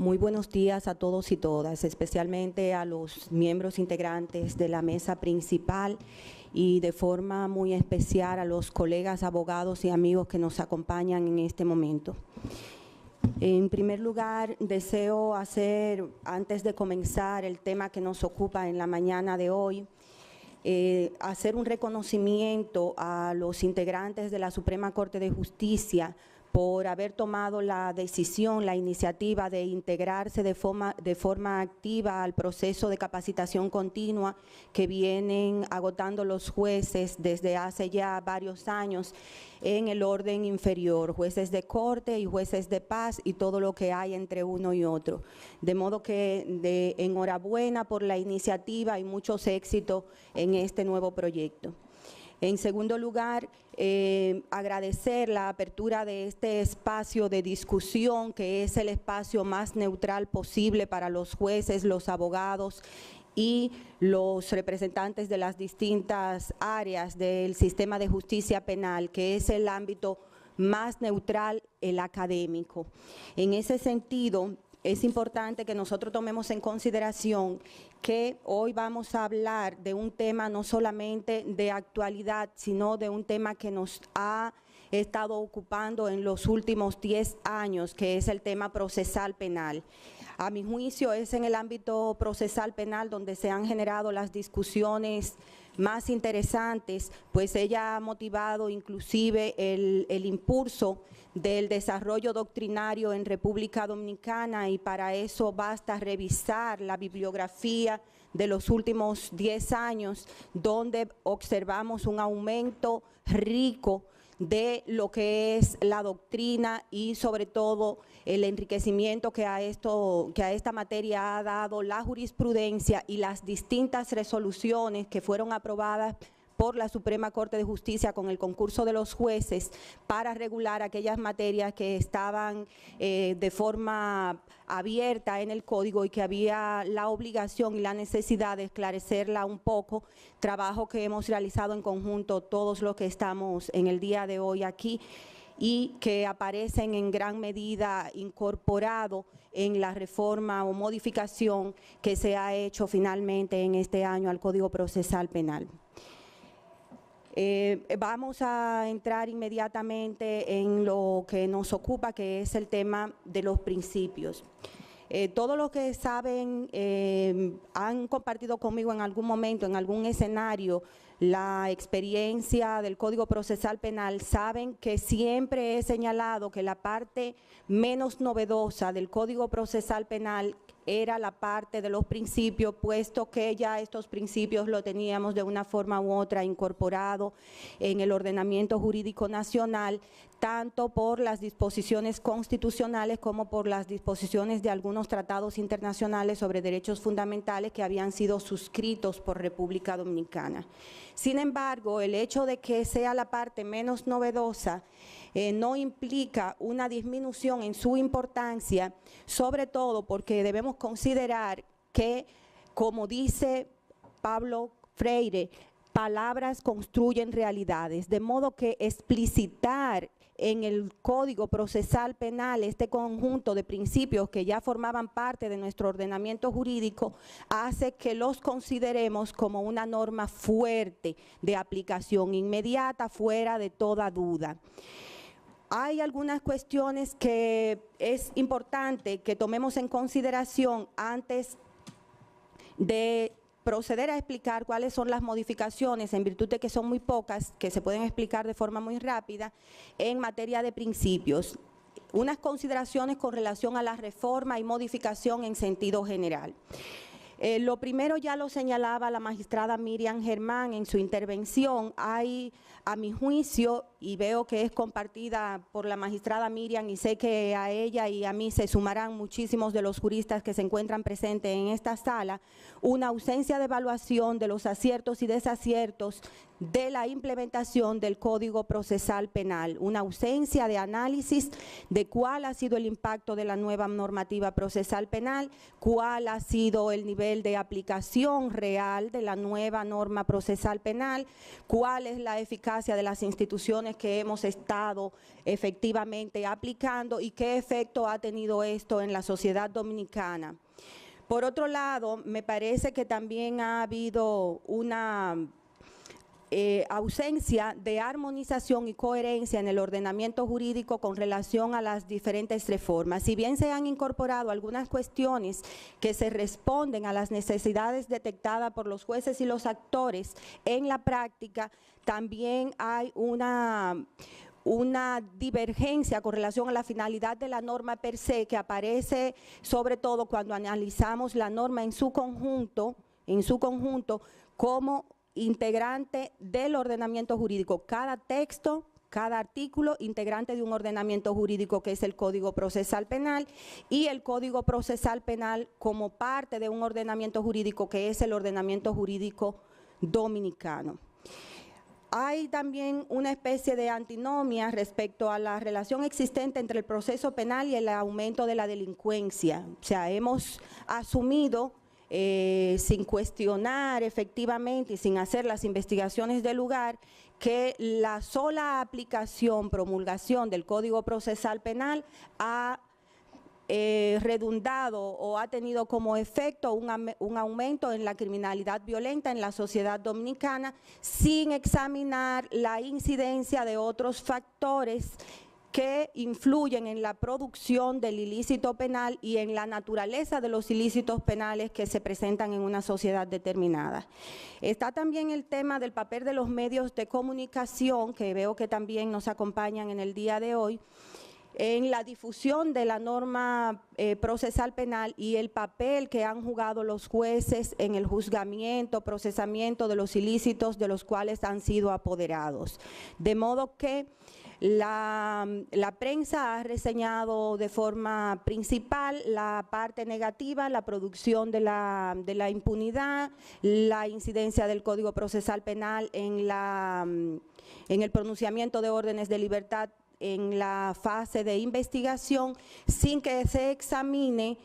Muy buenos días a todos y todas, especialmente a los miembros integrantes de la mesa principal y de forma muy especial a los colegas abogados y amigos que nos acompañan en este momento. En primer lugar, deseo hacer, antes de comenzar el tema que nos ocupa en la mañana de hoy, hacer un reconocimiento a los integrantes de la Suprema Corte de Justicia por haber tomado la decisión, la iniciativa de integrarse de forma activa al proceso de capacitación continua que vienen agotando los jueces desde hace ya varios años en el orden inferior, jueces de corte y jueces de paz y todo lo que hay entre uno y otro. De modo que enhorabuena por la iniciativa y muchos éxitos en este nuevo proyecto. En segundo lugar, agradecer la apertura de este espacio de discusión, que es el espacio más neutral posible para los jueces, los abogados y los representantes de las distintas áreas del sistema de justicia penal, que es el ámbito más neutral, el académico. En ese sentido, es importante que nosotros tomemos en consideración que hoy vamos a hablar de un tema no solamente de actualidad, sino de un tema que nos ha estado ocupando en los últimos 10 años, que es el tema procesal penal. A mi juicio es en el ámbito procesal penal donde se han generado las discusiones más interesantes, pues ella ha motivado inclusive el impulso del desarrollo doctrinario en República Dominicana, y para eso basta revisar la bibliografía de los últimos 10 años, donde observamos un aumento rico de lo que es la doctrina y sobre todo el enriquecimiento que a esta materia ha dado la jurisprudencia y las distintas resoluciones que fueron aprobadas por la Suprema Corte de Justicia con el concurso de los jueces para regular aquellas materias que estaban de forma abierta en el código y que había la obligación y la necesidad de esclarecerla un poco, trabajo que hemos realizado en conjunto todos los que estamos en el día de hoy aquí y que aparecen en gran medida incorporado en la reforma o modificación que se ha hecho finalmente en este año al Código Procesal Penal. Vamos a entrar inmediatamente en lo que nos ocupa, que es el tema de los principios. Todos los que saben, han compartido conmigo en algún momento, en algún escenario, la experiencia del Código Procesal Penal, saben que siempre he señalado que la parte menos novedosa del Código Procesal Penal era la parte de los principios, puesto que ya estos principios lo teníamos de una forma u otra incorporado en el ordenamiento jurídico nacional, tanto por las disposiciones constitucionales como por las disposiciones de algunos tratados internacionales sobre derechos fundamentales que habían sido suscritos por República Dominicana. Sin embargo, el hecho de que sea la parte menos novedosa no implica una disminución en su importancia, sobre todo porque debemos considerar que, como dice Pablo Freire, palabras construyen realidades, de modo que explicitar en el Código Procesal Penal este conjunto de principios que ya formaban parte de nuestro ordenamiento jurídico hace que los consideremos como una norma fuerte de aplicación inmediata, fuera de toda duda. Hay algunas cuestiones que es importante que tomemos en consideración antes de proceder a explicar cuáles son las modificaciones, en virtud de que son muy pocas, que se pueden explicar de forma muy rápida, en materia de principios. Unas consideraciones con relación a la reforma y modificación en sentido general. Lo primero ya lo señalaba la magistrada Miriam Germán en su intervención. Hay, a mi juicio, y veo que es compartida por la magistrada Miriam, y sé que a ella y a mí se sumarán muchísimos de los juristas que se encuentran presentes en esta sala, una ausencia de evaluación de los aciertos y desaciertos de la implementación del Código Procesal Penal, una ausencia de análisis de cuál ha sido el impacto de la nueva normativa procesal penal, cuál ha sido el nivel nivel de aplicación real de la nueva norma procesal penal, cuál es la eficacia de las instituciones que hemos estado efectivamente aplicando y qué efecto ha tenido esto en la sociedad dominicana. Por otro lado, me parece que también ha habido una ausencia de armonización y coherencia en el ordenamiento jurídico con relación a las diferentes reformas. Si bien se han incorporado algunas cuestiones que se responden a las necesidades detectadas por los jueces y los actores en la práctica, también hay una divergencia con relación a la finalidad de la norma per se, que aparece sobre todo cuando analizamos la norma en su conjunto como integrante del ordenamiento jurídico. Cada texto, cada artículo integrante de un ordenamiento jurídico que es el Código Procesal Penal, y el Código Procesal Penal como parte de un ordenamiento jurídico que es el ordenamiento jurídico dominicano. Hay también una especie de antinomia respecto a la relación existente entre el proceso penal y el aumento de la delincuencia. O sea, hemos asumido sin cuestionar efectivamente y sin hacer las investigaciones del lugar, que la sola aplicación, promulgación del Código Procesal Penal ha redundado o ha tenido como efecto un aumento en la criminalidad violenta en la sociedad dominicana, sin examinar la incidencia de otros factores que influyen en la producción del ilícito penal y en la naturaleza de los ilícitos penales que se presentan en una sociedad determinada. Está también el tema del papel de los medios de comunicación, que veo que también nos acompañan en el día de hoy, en la difusión de la norma procesal penal y el papel que han jugado los jueces en el juzgamiento, procesamiento de los ilícitos de los cuales han sido apoderados. De modo que la prensa ha reseñado de forma principal la parte negativa, la producción de la impunidad, la incidencia del Código Procesal Penal en el pronunciamiento de órdenes de libertad en la fase de investigación, sin que se examine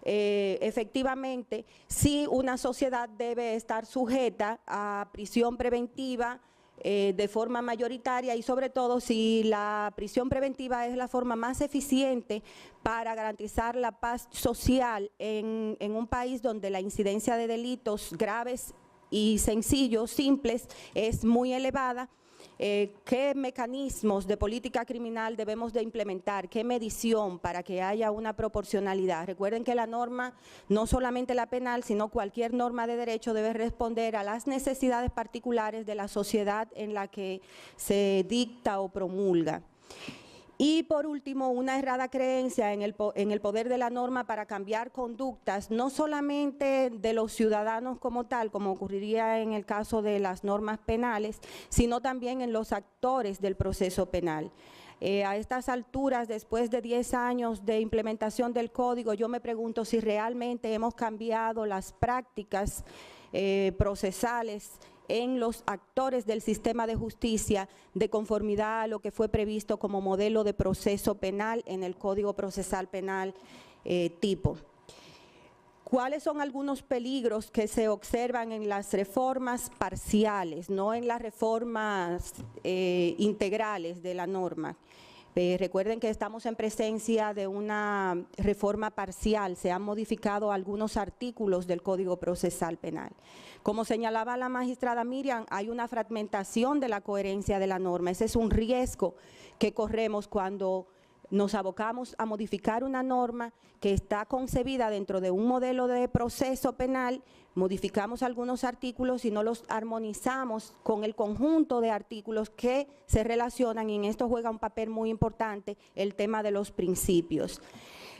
efectivamente si una sociedad debe estar sujeta a prisión preventiva de forma mayoritaria, y sobre todo si la prisión preventiva es la forma más eficiente para garantizar la paz social en un país donde la incidencia de delitos graves y sencillos, simples, es muy elevada. ¿Qué mecanismos de política criminal debemos de implementar? ¿Qué medición para que haya una proporcionalidad? Recuerden que la norma, no solamente la penal, sino cualquier norma de derecho debe responder a las necesidades particulares de la sociedad en la que se dicta o promulga. Y por último, una errada creencia en el poder de la norma para cambiar conductas, no solamente de los ciudadanos como tal, como ocurriría en el caso de las normas penales, sino también en los actores del proceso penal. A estas alturas, después de 10 años de implementación del código, yo me pregunto si realmente hemos cambiado las prácticas procesales en los actores del sistema de justicia de conformidad a lo que fue previsto como modelo de proceso penal en el Código Procesal Penal tipo. ¿Cuáles son algunos peligros que se observan en las reformas parciales, no en las reformas integrales de la norma? Recuerden que estamos en presencia de una reforma parcial, se han modificado algunos artículos del Código Procesal Penal. Como señalaba la magistrada Miriam, hay una fragmentación de la coherencia de la norma. Ese es un riesgo que corremos cuando nos abocamos a modificar una norma que está concebida dentro de un modelo de proceso penal, modificamos algunos artículos y no los armonizamos con el conjunto de artículos que se relacionan, y en esto juega un papel muy importante el tema de los principios.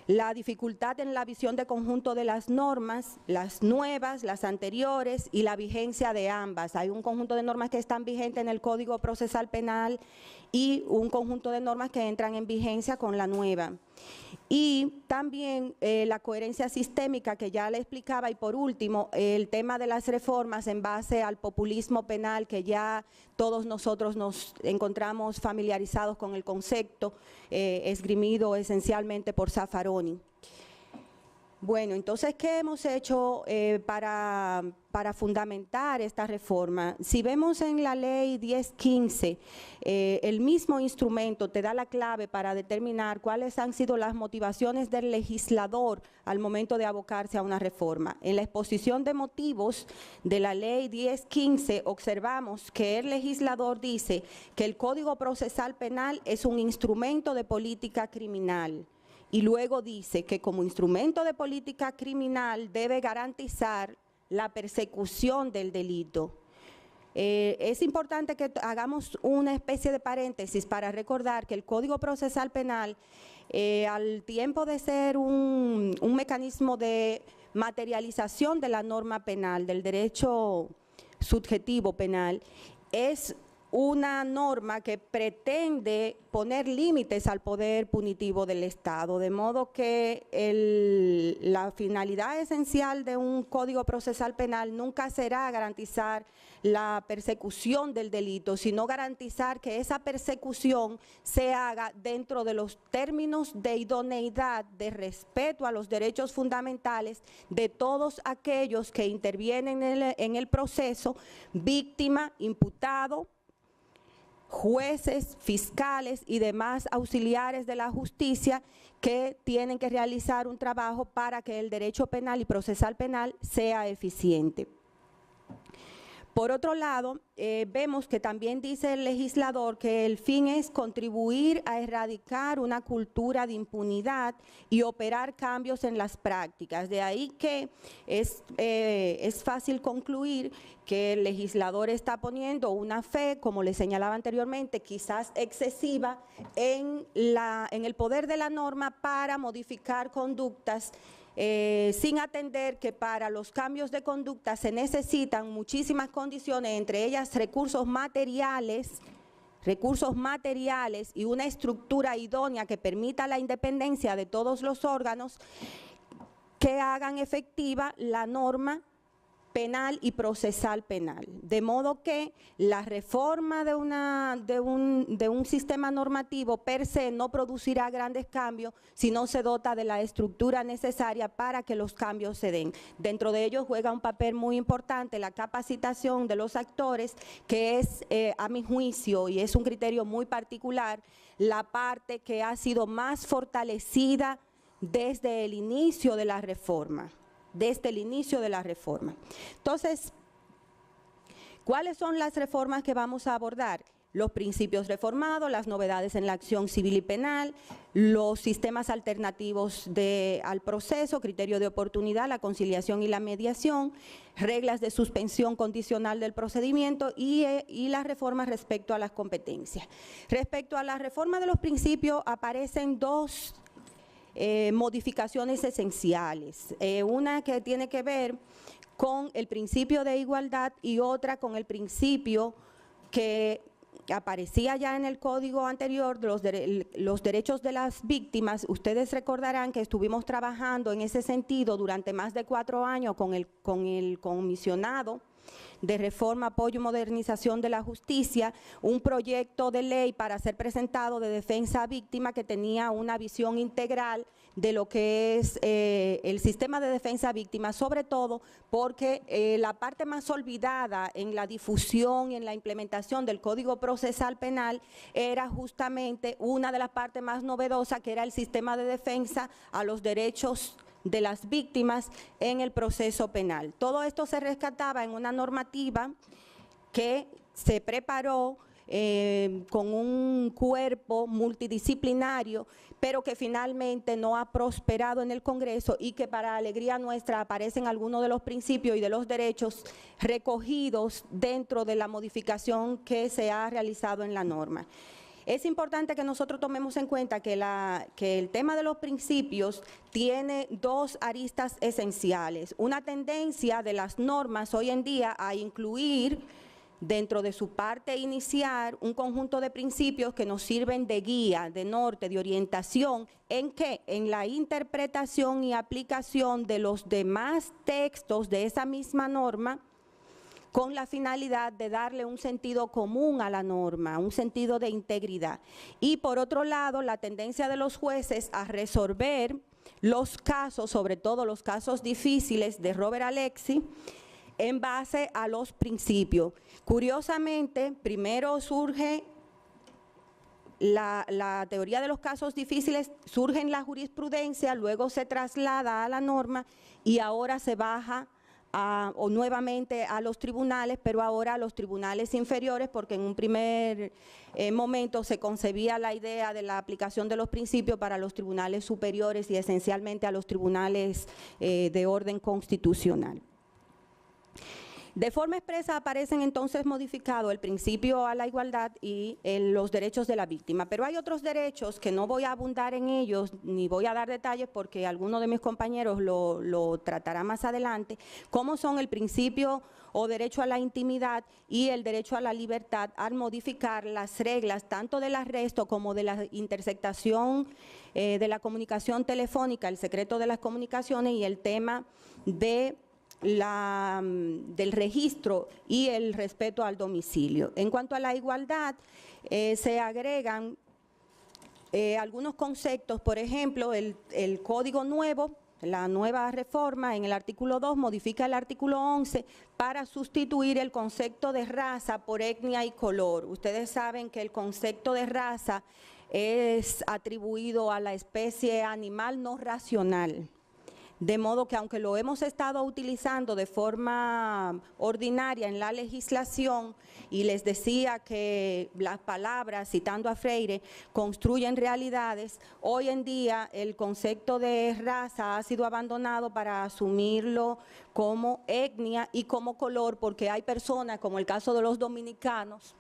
La dificultad en la visión de conjunto de las normas, las nuevas, las anteriores y la vigencia de ambas. Hay un conjunto de normas que están vigentes en el Código Procesal Penal y un conjunto de normas que entran en vigencia con la nueva. Y también la coherencia sistémica que ya le explicaba, y por último el tema de las reformas en base al populismo penal, que ya todos nosotros nos encontramos familiarizados con el concepto esgrimido esencialmente por Zaffaroni. Bueno, entonces, ¿qué hemos hecho para fundamentar esta reforma? Si vemos en la ley 1015, el mismo instrumento te da la clave para determinar cuáles han sido las motivaciones del legislador al momento de abocarse a una reforma. En la exposición de motivos de la ley 1015 observamos que el legislador dice que el Código Procesal Penal es un instrumento de política criminal. Y luego dice que como instrumento de política criminal debe garantizar la persecución del delito. Es importante que hagamos una especie de paréntesis para recordar que el Código Procesal Penal, al tiempo de ser un mecanismo de materialización de la norma penal, del derecho subjetivo penal, es una norma que pretende poner límites al poder punitivo del Estado, de modo que la finalidad esencial de un Código Procesal Penal nunca será garantizar la persecución del delito, sino garantizar que esa persecución se haga dentro de los términos de idoneidad, de respeto a los derechos fundamentales de todos aquellos que intervienen en el proceso, víctima, imputado, jueces, fiscales y demás auxiliares de la justicia que tienen que realizar un trabajo para que el derecho penal y procesal penal sea eficiente. Por otro lado, vemos que también dice el legislador que el fin es contribuir a erradicar una cultura de impunidad y operar cambios en las prácticas. De ahí que es fácil concluir que el legislador está poniendo una fe, como le señalaba anteriormente, quizás excesiva en el poder de la norma para modificar conductas, sin atender que para los cambios de conducta se necesitan muchísimas condiciones, entre ellas recursos materiales y una estructura idónea que permita la independencia de todos los órganos que hagan efectiva la norma penal y procesal penal. De modo que la reforma de un sistema normativo per se no producirá grandes cambios si no se dota de la estructura necesaria para que los cambios se den. Dentro de ellos juega un papel muy importante la capacitación de los actores, que es, a mi juicio, y es un criterio muy particular, la parte que ha sido más fortalecida desde el inicio de la reforma. Entonces, ¿cuáles son las reformas que vamos a abordar? Los principios reformados, las novedades en la acción civil y penal, los sistemas alternativos al proceso, criterio de oportunidad, la conciliación y la mediación, reglas de suspensión condicional del procedimiento y las reformas respecto a las competencias. Respecto a la reforma de los principios aparecen dos modificaciones esenciales, una que tiene que ver con el principio de igualdad y otra con el principio que aparecía ya en el código anterior, los derechos de las víctimas. Ustedes recordarán que estuvimos trabajando en ese sentido durante más de 4 años con el comisionado de reforma, apoyo y modernización de la justicia, un proyecto de ley para ser presentado de defensa a víctima que tenía una visión integral de lo que es el sistema de defensa a víctima, sobre todo porque la parte más olvidada en la difusión y en la implementación del Código Procesal Penal era justamente una de las partes más novedosas, que era el sistema de defensa a los derechos de las víctimas en el proceso penal. Todo esto se rescataba en una normativa que se preparó con un cuerpo multidisciplinario, pero que finalmente no ha prosperado en el Congreso y que para alegría nuestra aparecen algunos de los principios y de los derechos recogidos dentro de la modificación que se ha realizado en la norma. Es importante que nosotros tomemos en cuenta que el tema de los principios tiene dos aristas esenciales. Una tendencia de las normas hoy en día a incluir dentro de su parte inicial un conjunto de principios que nos sirven de guía, de norte, de orientación. ¿En qué? En la interpretación y aplicación de los demás textos de esa misma norma, con la finalidad de darle un sentido común a la norma, un sentido de integridad. Y por otro lado, la tendencia de los jueces a resolver los casos, sobre todo los casos difíciles de Robert Alexy, en base a los principios. Curiosamente, primero surge la teoría de los casos difíciles, surge en la jurisprudencia, luego se traslada a la norma y ahora se baja o nuevamente a los tribunales, pero ahora a los tribunales inferiores, porque en un primer momento se concebía la idea de la aplicación de los principios para los tribunales superiores y esencialmente a los tribunales de orden constitucional. De forma expresa aparecen entonces modificados el principio a la igualdad y los derechos de la víctima, pero hay otros derechos que no voy a abundar en ellos ni voy a dar detalles porque alguno de mis compañeros lo tratará más adelante, como son el principio o derecho a la intimidad y el derecho a la libertad al modificar las reglas tanto del arresto como de la interceptación de la comunicación telefónica, el secreto de las comunicaciones y el tema de del registro y el respeto al domicilio. En cuanto a la igualdad, se agregan algunos conceptos, por ejemplo, el Código Nuevo, la nueva reforma en el artículo 2 modifica el artículo 11 para sustituir el concepto de raza por etnia y color. Ustedes saben que el concepto de raza es atribuido a la especie animal no racional. De modo que aunque lo hemos estado utilizando de forma ordinaria en la legislación, y les decía que las palabras, citando a Freire, construyen realidades, hoy en día el concepto de raza ha sido abandonado para asumirlo como etnia y como color, porque hay personas, como el caso de los dominicanos,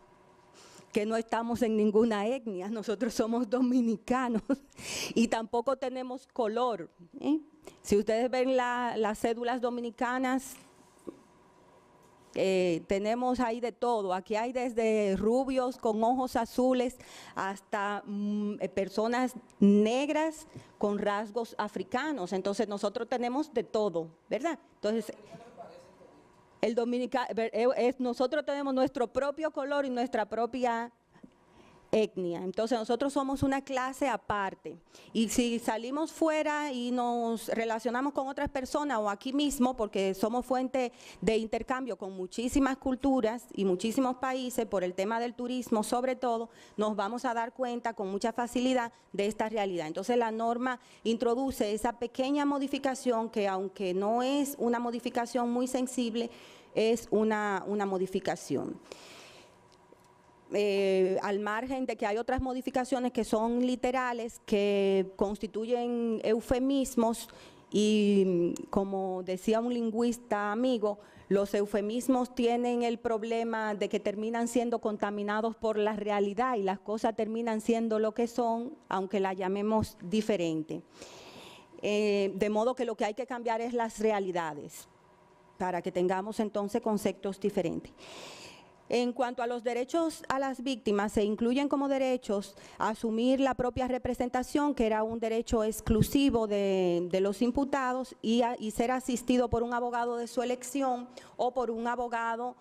que no estamos en ninguna etnia, nosotros somos dominicanos y tampoco tenemos color. Si ustedes ven las cédulas dominicanas, tenemos ahí de todo, aquí hay desde rubios con ojos azules hasta personas negras con rasgos africanos, entonces nosotros tenemos de todo, ¿verdad? Entonces, nosotros tenemos nuestro propio color y nuestra propia etnia, entonces nosotros somos una clase aparte y si salimos fuera y nos relacionamos con otras personas o aquí mismo, porque somos fuente de intercambio con muchísimas culturas y muchísimos países por el tema del turismo sobre todo, nos vamos a dar cuenta con mucha facilidad de esta realidad. Entonces la norma introduce esa pequeña modificación que aunque no es una modificación muy sensible, es una modificación. Al margen de que hay otras modificaciones que son literales, que constituyen eufemismos y como decía un lingüista amigo, los eufemismos tienen el problema de que terminan siendo contaminados por la realidad y las cosas terminan siendo lo que son, aunque la llamemos diferente. De modo que lo que hay que cambiar es las realidades para que tengamos entonces conceptos diferentes. En cuanto a los derechos a las víctimas, se incluyen como derechos asumir la propia representación, que era un derecho exclusivo de los imputados, y ser asistido por un abogado de su elección o por un abogado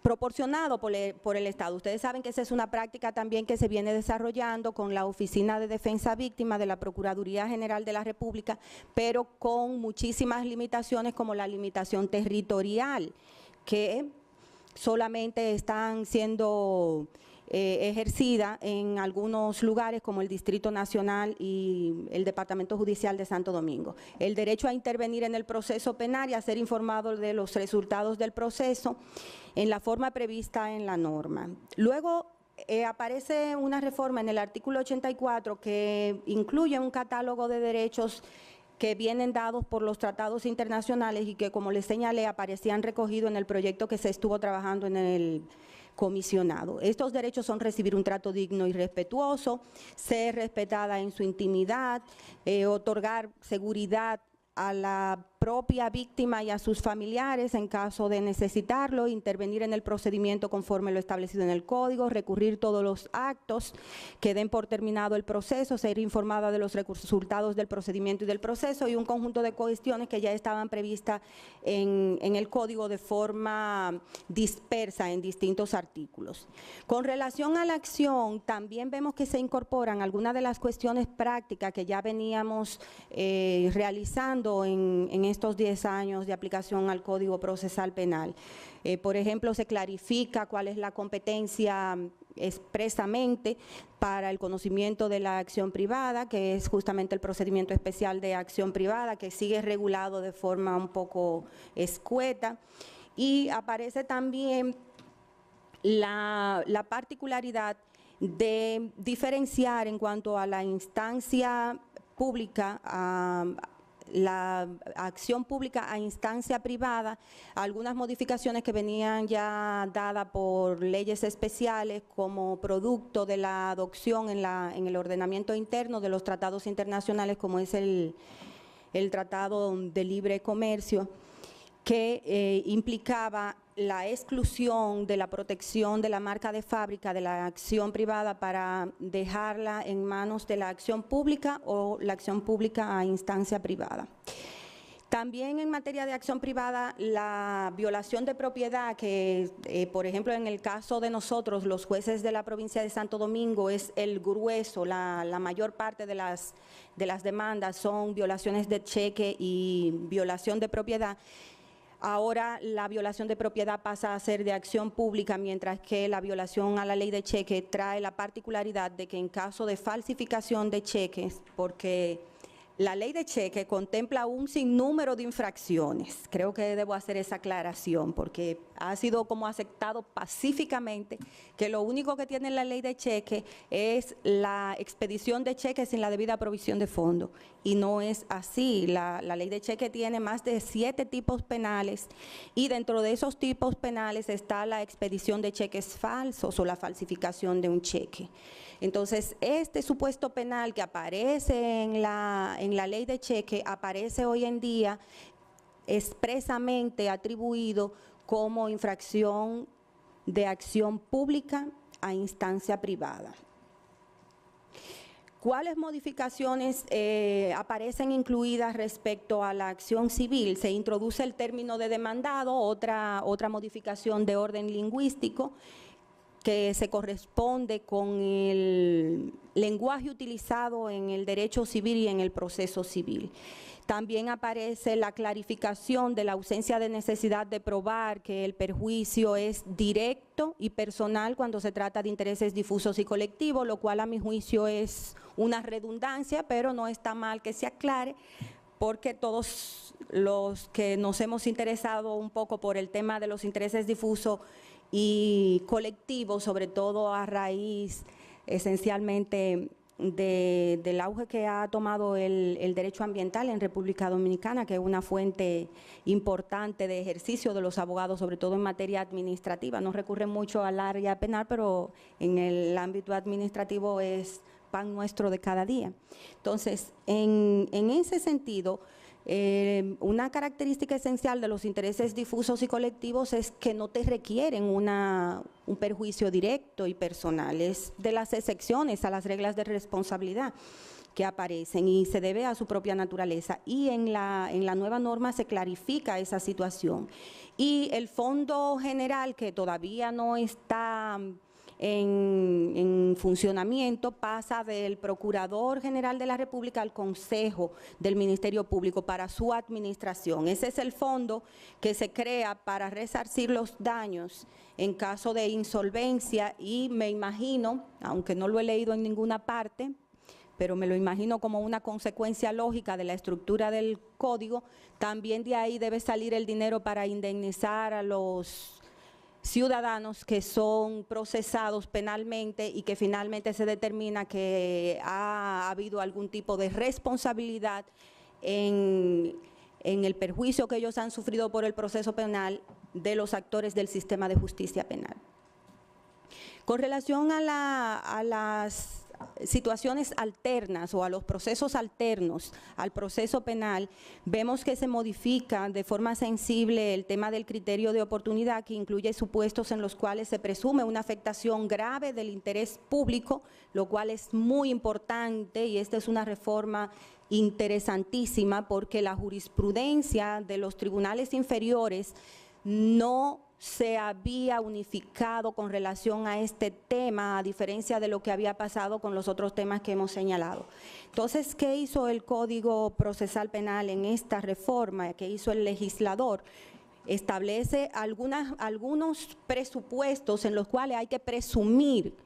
proporcionado por el Estado. Ustedes saben que esa es una práctica también que se viene desarrollando con la Oficina de Defensa Víctima de la Procuraduría General de la República, pero con muchísimas limitaciones como la limitación territorial, que solamente están siendo ejercidas en algunos lugares como el Distrito Nacional y el Departamento Judicial de Santo Domingo. El derecho a intervenir en el proceso penal y a ser informado de los resultados del proceso en la forma prevista en la norma. Luego aparece una reforma en el artículo 84 que incluye un catálogo de derechos que vienen dados por los tratados internacionales y que, como les señalé, aparecían recogidos en el proyecto que se estuvo trabajando en el comisionado. Estos derechos son recibir un trato digno y respetuoso, ser respetada en su intimidad, otorgar seguridad a la propia víctima y a sus familiares en caso de necesitarlo, intervenir en el procedimiento conforme lo establecido en el Código, recurrir todos los actos que den por terminado el proceso, ser informada de los resultados del procedimiento y del proceso, y un conjunto de cuestiones que ya estaban previstas en el Código de forma dispersa en distintos artículos. Con relación a la acción, también vemos que se incorporan algunas de las cuestiones prácticas que ya veníamos realizando en estos 10 años de aplicación al Código Procesal Penal. Por ejemplo, se clarifica cuál es la competencia expresamente para el conocimiento de la acción privada, que es justamente el procedimiento especial de acción privada, que sigue regulado de forma un poco escueta, y aparece también la particularidad de diferenciar en cuanto a la instancia pública, la acción pública a instancia privada, algunas modificaciones que venían ya dadas por leyes especiales como producto de la adopción en el ordenamiento interno de los tratados internacionales, como es el Tratado de Libre Comercio, que implicaba la exclusión de la protección de la marca de fábrica de la acción privada para dejarla en manos de la acción pública o la acción pública a instancia privada. También en materia de acción privada, la violación de propiedad, que por ejemplo en el caso de nosotros, los jueces de la provincia de Santo Domingo, es el grueso, la mayor parte de las demandas son violaciones de cheque y violación de propiedad. Ahora la violación de propiedad pasa a ser de acción pública, mientras que la violación a la ley de cheque trae la particularidad de que en caso de falsificación de cheques, porque la ley de cheque contempla un sinnúmero de infracciones. Creo que debo hacer esa aclaración porque ha sido como aceptado pacíficamente que lo único que tiene la ley de cheque es la expedición de cheques sin la debida provisión de fondos. Y no es así. La ley de cheque tiene más de 7 tipos penales y dentro de esos tipos penales está la expedición de cheques falsos o la falsificación de un cheque. Entonces, este supuesto penal que aparece en la ley de cheque aparece hoy en día expresamente atribuido como infracción de acción pública a instancia privada. ¿Cuáles modificaciones aparecen incluidas respecto a la acción civil? Se introduce el término de demandado, otra modificación de orden lingüístico, que se corresponde con el lenguaje utilizado en el derecho civil y en el proceso civil. También aparece la clarificación de la ausencia de necesidad de probar que el perjuicio es directo y personal cuando se trata de intereses difusos y colectivos, lo cual a mi juicio es una redundancia, pero no está mal que se aclare, porque todos los que nos hemos interesado un poco por el tema de los intereses difusos y colectivos, sobre todo a raíz esencialmente del auge que ha tomado el derecho ambiental en República Dominicana, que es una fuente importante de ejercicio de los abogados, sobre todo en materia administrativa. No recurren mucho al área penal, pero en el ámbito administrativo es pan nuestro de cada día. Entonces, en ese sentido, una característica esencial de los intereses difusos y colectivos es que no te requieren un perjuicio directo y personal. Es de las excepciones a las reglas de responsabilidad que aparecen y se debe a su propia naturaleza. Y en la nueva norma se clarifica esa situación. Y el fondo general, que todavía no está en funcionamiento, pasa del Procurador General de la República al Consejo del Ministerio Público para su administración. Ese es el fondo que se crea para resarcir los daños en caso de insolvencia y me imagino, aunque no lo he leído en ninguna parte, pero me lo imagino como una consecuencia lógica de la estructura del código, también de ahí debe salir el dinero para indemnizar a los ciudadanos que son procesados penalmente y que finalmente se determina que ha habido algún tipo de responsabilidad en el perjuicio que ellos han sufrido por el proceso penal de los actores del sistema de justicia penal. Con relación a las situaciones alternas o a los procesos alternos al proceso penal, vemos que se modifica de forma sensible el tema del criterio de oportunidad, que incluye supuestos en los cuales se presume una afectación grave del interés público, lo cual es muy importante, y esta es una reforma interesantísima porque la jurisprudencia de los tribunales inferiores no se había unificado con relación a este tema, a diferencia de lo que había pasado con los otros temas que hemos señalado. Entonces, ¿qué hizo el Código Procesal Penal en esta reforma? ¿Qué hizo el legislador? Establece algunos presupuestos en los cuales hay que presumir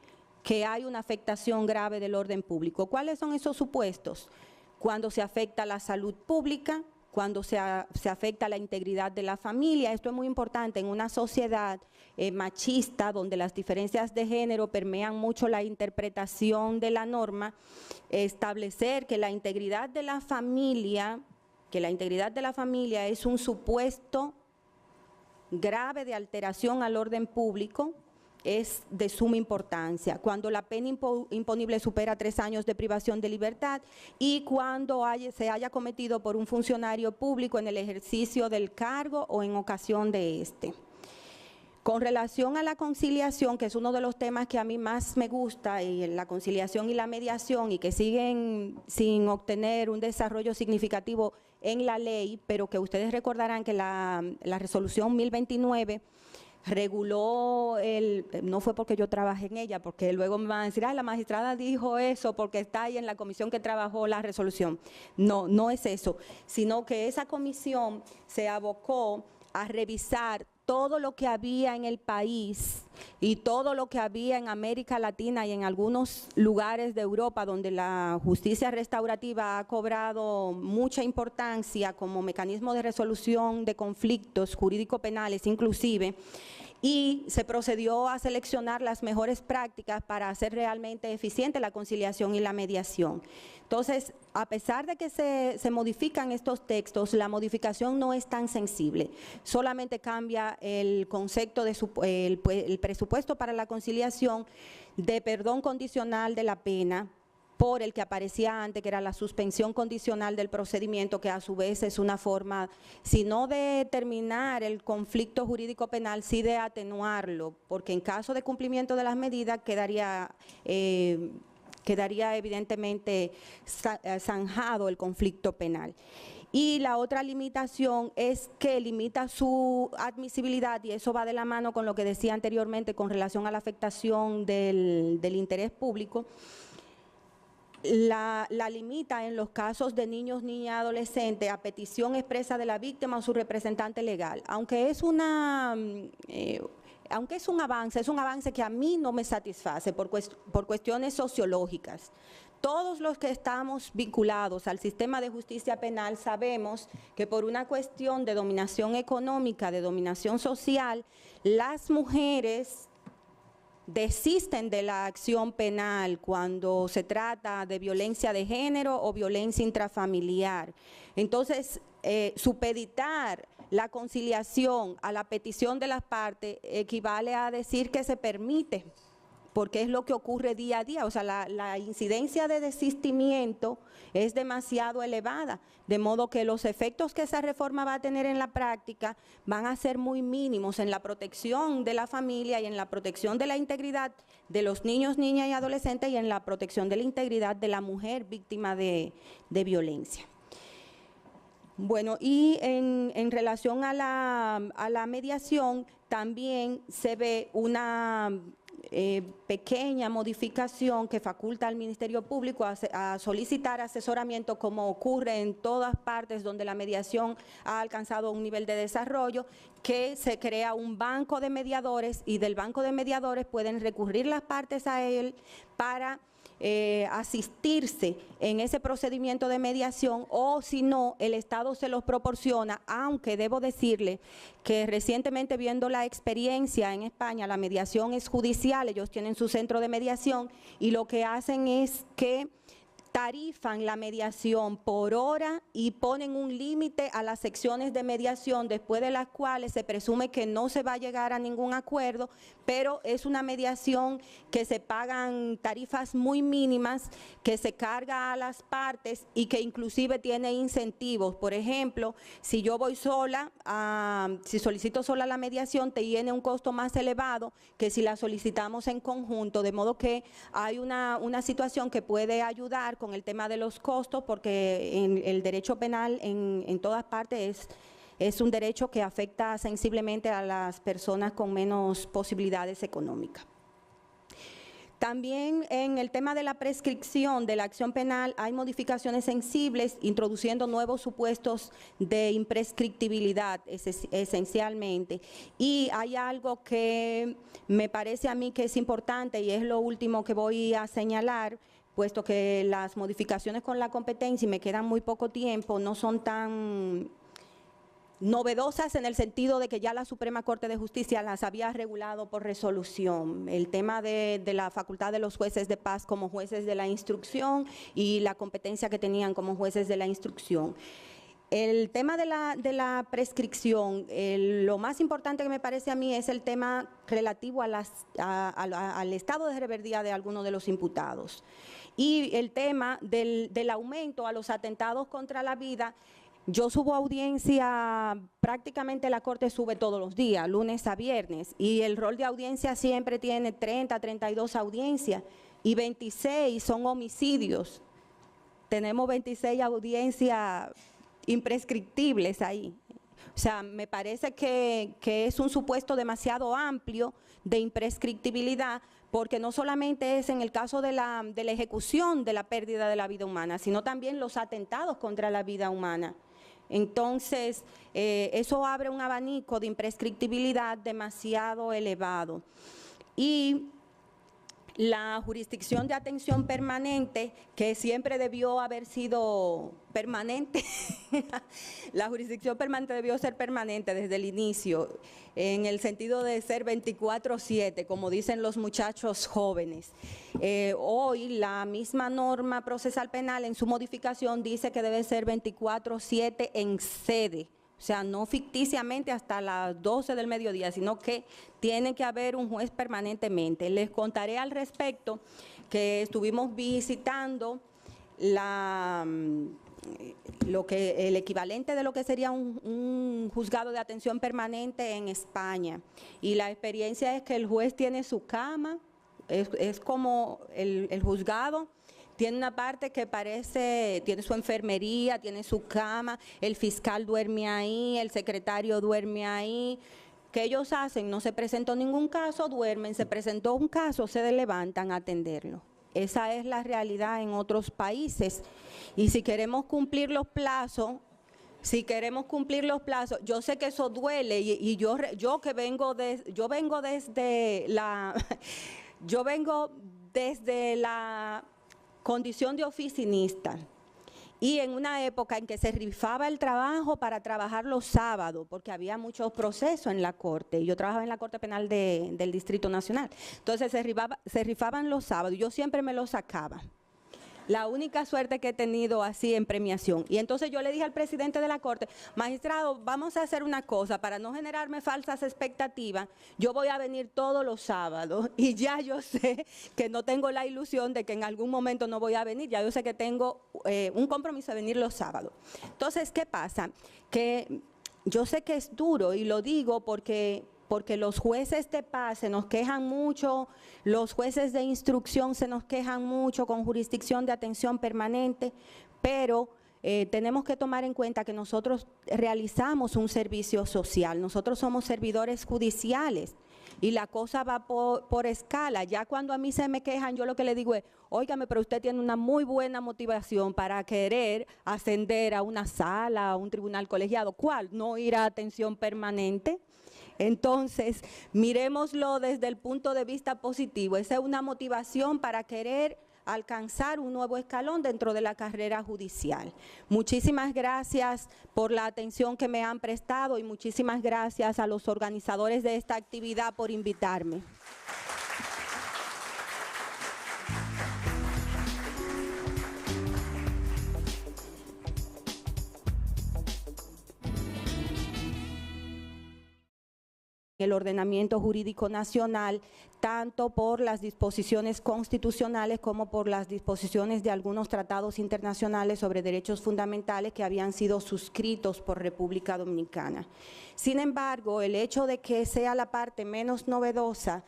que hay una afectación grave del orden público. ¿Cuáles son esos supuestos? Cuando se afecta la salud pública, cuando se afecta la integridad de la familia. Esto es muy importante en una sociedad machista, donde las diferencias de género permean mucho la interpretación de la norma, establecer que la integridad de la familia, es un supuesto grave de alteración al orden público, es de suma importancia. Cuando la pena imponible supera 3 años de privación de libertad y cuando se haya cometido por un funcionario público en el ejercicio del cargo o en ocasión de este. Con relación a la conciliación, que es uno de los temas que a mí más me gusta, y la conciliación y la mediación, y que siguen sin obtener un desarrollo significativo en la ley, pero que ustedes recordarán que la resolución 1029 reguló no fue porque yo trabajé en ella, porque luego me van a decir, la magistrada dijo eso porque está ahí en la comisión que trabajó la resolución. No, no es eso, sino que esa comisión se abocó a revisar todo lo que había en el país y todo lo que había en América Latina y en algunos lugares de Europa donde la justicia restaurativa ha cobrado mucha importancia como mecanismo de resolución de conflictos jurídico-penales inclusive, y se procedió a seleccionar las mejores prácticas para hacer realmente eficiente la conciliación y la mediación. Entonces, a pesar de que se modifican estos textos, la modificación no es tan sensible, solamente cambia el concepto de el presupuesto para la conciliación de perdón condicional de la pena por el que aparecía antes, que era la suspensión condicional del procedimiento, que a su vez es una forma, si no de terminar el conflicto jurídico penal, sí de atenuarlo, porque en caso de cumplimiento de las medidas quedaría evidentemente zanjado el conflicto penal. Y la otra limitación es que limita su admisibilidad, y eso va de la mano con lo que decía anteriormente con relación a la afectación del interés público. La limita en los casos de niños, niñas y adolescentes a petición expresa de la víctima o su representante legal. Aunque es un avance que a mí no me satisface por cuestiones sociológicas. Todos los que estamos vinculados al sistema de justicia penal sabemos que por una cuestión de dominación económica, de dominación social, las mujeres desisten de la acción penal cuando se trata de violencia de género o violencia intrafamiliar. Entonces, supeditar la conciliación a la petición de las partes equivale a decir que se permite, porque es lo que ocurre día a día. O sea, la incidencia de desistimiento es demasiado elevada, de modo que los efectos que esa reforma va a tener en la práctica van a ser muy mínimos en la protección de la familia y en la protección de la integridad de los niños, niñas y adolescentes, y en la protección de la integridad de la mujer víctima de violencia. Bueno, y en relación a la mediación, también se ve una pequeña modificación que faculta al Ministerio Público a solicitar asesoramiento, como ocurre en todas partes donde la mediación ha alcanzado un nivel de desarrollo, que se crea un banco de mediadores, y del banco de mediadores pueden recurrir las partes a él para asistirse en ese procedimiento de mediación, o si no, el Estado se los proporciona, aunque debo decirle que recientemente, viendo la experiencia en España, la mediación es judicial, ellos tienen su centro de mediación y lo que hacen es que tarifan la mediación por hora y ponen un límite a las secciones de mediación, después de las cuales se presume que no se va a llegar a ningún acuerdo, pero es una mediación que se pagan tarifas muy mínimas, que se carga a las partes y que inclusive tiene incentivos. Por ejemplo, si yo voy sola, si solicito sola la mediación, tiene un costo más elevado que si la solicitamos en conjunto, de modo que hay una situación que puede ayudar con el tema de los costos, porque en el derecho penal en todas partes es un derecho que afecta sensiblemente a las personas con menos posibilidades económicas. También en el tema de la prescripción de la acción penal hay modificaciones sensibles, introduciendo nuevos supuestos de imprescriptibilidad esencialmente. Y hay algo que me parece a mí que es importante y es lo último que voy a señalar, puesto que las modificaciones con la competencia, y me quedan muy poco tiempo, no son tan novedosas en el sentido de que ya la Suprema Corte de Justicia las había regulado por resolución. El tema de la facultad de los jueces de paz como jueces de la instrucción y la competencia que tenían como jueces de la instrucción. El tema de la prescripción, lo más importante que me parece a mí es el tema relativo al estado de reverdía de algunos de los imputados. Y el tema del aumento a los atentados contra la vida. Yo subo audiencia, prácticamente la Corte sube todos los días, lunes a viernes, y el rol de audiencia siempre tiene 30, 32 audiencias, y 26 son homicidios. Tenemos 26 audiencias imprescriptibles ahí. O sea, me parece que es un supuesto demasiado amplio de imprescriptibilidad, porque no solamente es en el caso de la ejecución de la pérdida de la vida humana, sino también los atentados contra la vida humana. Entonces, eso abre un abanico de imprescriptibilidad demasiado elevado. Y la jurisdicción de atención permanente, que siempre debió haber sido permanente, la jurisdicción permanente debió ser permanente desde el inicio, en el sentido de ser 24/7, como dicen los muchachos jóvenes. Hoy la misma norma procesal penal en su modificación dice que debe ser 24/7 en sede. O sea, no ficticiamente hasta las 12 del mediodía, sino que tiene que haber un juez permanentemente. Les contaré al respecto que estuvimos visitando el equivalente de lo que sería un juzgado de atención permanente en España. Y la experiencia es que el juez tiene su cama, es como el juzgado. Tiene una parte que tiene su enfermería, tiene su cama, el fiscal duerme ahí, el secretario duerme ahí. ¿Qué ellos hacen? No se presentó ningún caso, duermen. Se presentó un caso, se levantan a atenderlo. Esa es la realidad en otros países. Y si queremos cumplir los plazos, yo sé que eso duele y yo vengo desde la condición de oficinista, y en una época en que se rifaba el trabajo para trabajar los sábados, porque había muchos procesos en la Corte, y yo trabajaba en la Corte Penal del Distrito Nacional, entonces se rifaban los sábados, y yo siempre me los sacaba. La única suerte que he tenido así en premiación. Y entonces yo le dije al presidente de la Corte, magistrado, vamos a hacer una cosa, para no generarme falsas expectativas, yo voy a venir todos los sábados, y ya yo sé que no tengo la ilusión de que en algún momento no voy a venir, ya yo sé que tengo un compromiso de venir los sábados. Entonces, ¿qué pasa? Que yo sé que es duro, y lo digo porque los jueces de paz se nos quejan mucho, los jueces de instrucción se nos quejan mucho con jurisdicción de atención permanente, pero tenemos que tomar en cuenta que nosotros realizamos un servicio social, nosotros somos servidores judiciales y la cosa va por escala. Ya cuando a mí se me quejan, yo lo que le digo es, óigame, pero usted tiene una muy buena motivación para querer ascender a una sala, a un tribunal colegiado. ¿Cuál? No ir a atención permanente. Entonces, miremoslo desde el punto de vista positivo. Esa es una motivación para querer alcanzar un nuevo escalón dentro de la carrera judicial. Muchísimas gracias por la atención que me han prestado y muchísimas gracias a los organizadores de esta actividad por invitarme. el ordenamiento jurídico nacional, tanto por las disposiciones constitucionales como por las disposiciones de algunos tratados internacionales sobre derechos fundamentales que habían sido suscritos por República Dominicana. Sin embargo, el hecho de que sea la parte menos novedosa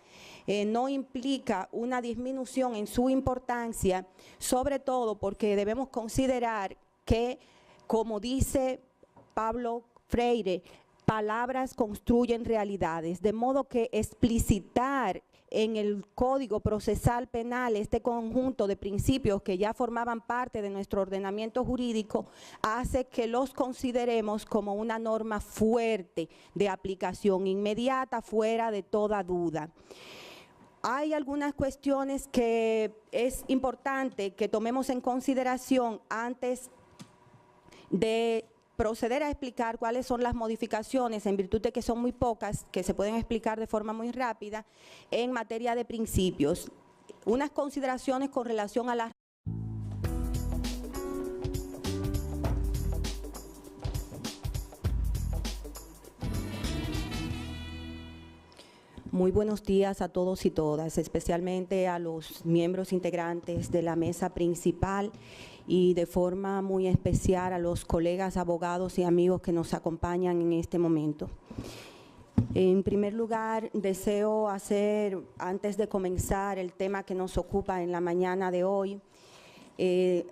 no implica una disminución en su importancia, sobre todo porque debemos considerar que, como dice Pablo Freire, palabras construyen realidades, de modo que explicitar en el Código Procesal Penal este conjunto de principios que ya formaban parte de nuestro ordenamiento jurídico hace que los consideremos como una norma fuerte de aplicación inmediata, fuera de toda duda. Hay algunas cuestiones que es importante que tomemos en consideración antes de proceder a explicar cuáles son las modificaciones, en virtud de que son muy pocas, que se pueden explicar de forma muy rápida, en materia de principios. Unas consideraciones con relación a la... Muy buenos días a todos y todas, especialmente a los miembros integrantes de la mesa principal y de forma muy especial a los colegas abogados y amigos que nos acompañan en este momento. En primer lugar, deseo hacer, antes de comenzar el tema que nos ocupa en la mañana de hoy,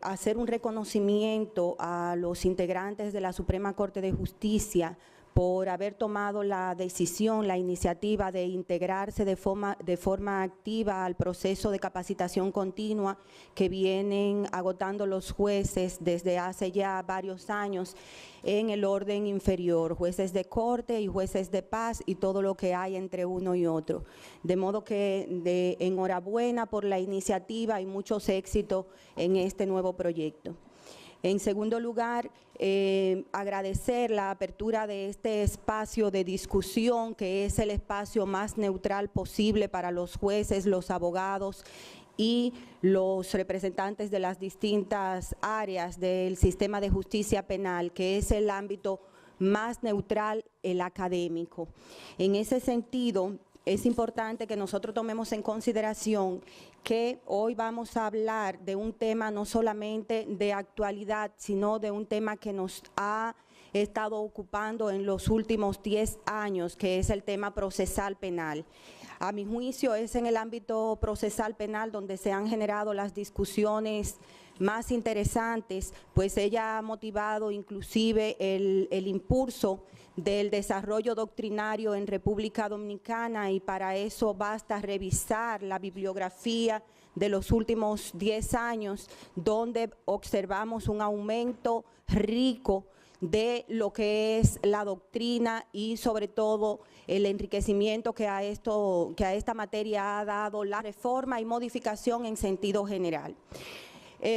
hacer un reconocimiento a los integrantes de la Suprema Corte de Justicia por haber tomado la decisión, la iniciativa de integrarse de forma activa al proceso de capacitación continua que vienen agotando los jueces desde hace ya varios años en el orden inferior, jueces de corte y jueces de paz y todo lo que hay entre uno y otro. De modo que enhorabuena por la iniciativa y muchos éxitos en este nuevo proyecto. En segundo lugar, agradecer la apertura de este espacio de discusión, que es el espacio más neutral posible para los jueces, los abogados y los representantes de las distintas áreas del sistema de justicia penal, que es el ámbito más neutral, el académico. En ese sentido, es importante que nosotros tomemos en consideración que hoy vamos a hablar de un tema no solamente de actualidad, sino de un tema que nos ha estado ocupando en los últimos 10 años, que es el tema procesal penal. A mi juicio es en el ámbito procesal penal donde se han generado las discusiones más interesantes, pues ella ha motivado inclusive el impulso del desarrollo doctrinario en República Dominicana, y para eso basta revisar la bibliografía de los últimos 10 años, donde observamos un aumento rico de lo que es la doctrina y sobre todo el enriquecimiento que a esta materia ha dado la reforma y modificación en sentido general.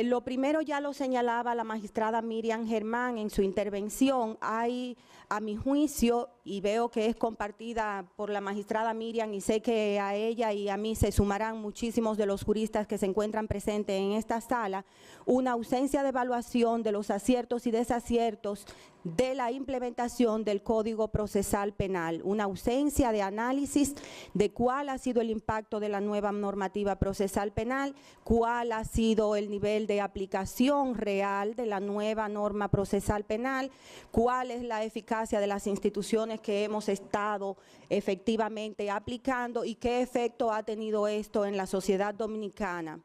Lo primero ya lo señalaba la magistrada Miriam Germán en su intervención. Hay, a mi juicio, y veo que es compartida por la magistrada Miriam, y sé que a ella y a mí se sumarán muchísimos de los juristas que se encuentran presentes en esta sala, una ausencia de evaluación de los aciertos y desaciertos de la implementación del Código Procesal Penal, una ausencia de análisis de cuál ha sido el impacto de la nueva normativa procesal penal, cuál ha sido el nivel de aplicación real de la nueva norma procesal penal, cuál es la eficacia de las instituciones que hemos estado efectivamente aplicando y qué efecto ha tenido esto en la sociedad dominicana.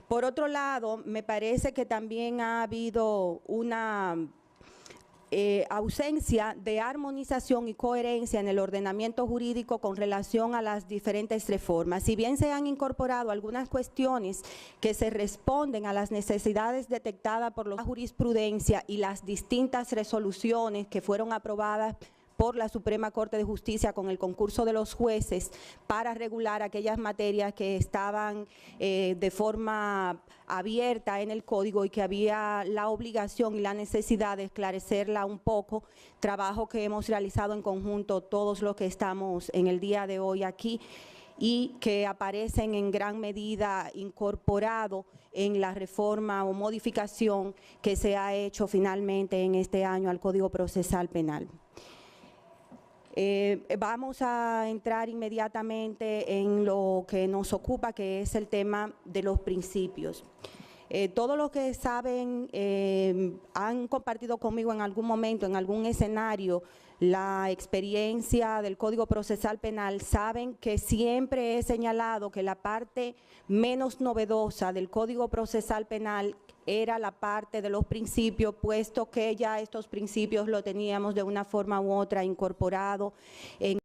Por otro lado, me parece que también ha habido una ausencia de armonización y coherencia en el ordenamiento jurídico con relación a las diferentes reformas. Si bien se han incorporado algunas cuestiones que se responden a las necesidades detectadas por la jurisprudencia y las distintas resoluciones que fueron aprobadas por la Suprema Corte de Justicia con el concurso de los jueces para regular aquellas materias que estaban de forma abierta en el código y que había la obligación y la necesidad de esclarecerla un poco, trabajo que hemos realizado en conjunto todos los que estamos en el día de hoy aquí y que aparecen en gran medida incorporado en la reforma o modificación que se ha hecho finalmente en este año al Código Procesal Penal. Vamos a entrar inmediatamente en lo que nos ocupa, que es el tema de los principios. Todos los que saben, han compartido conmigo en algún momento, en algún escenario, la experiencia del Código Procesal Penal, saben que siempre he señalado que la parte menos novedosa del Código Procesal Penal era la parte de los principios, puesto que ya estos principios lo teníamos de una forma u otra incorporado en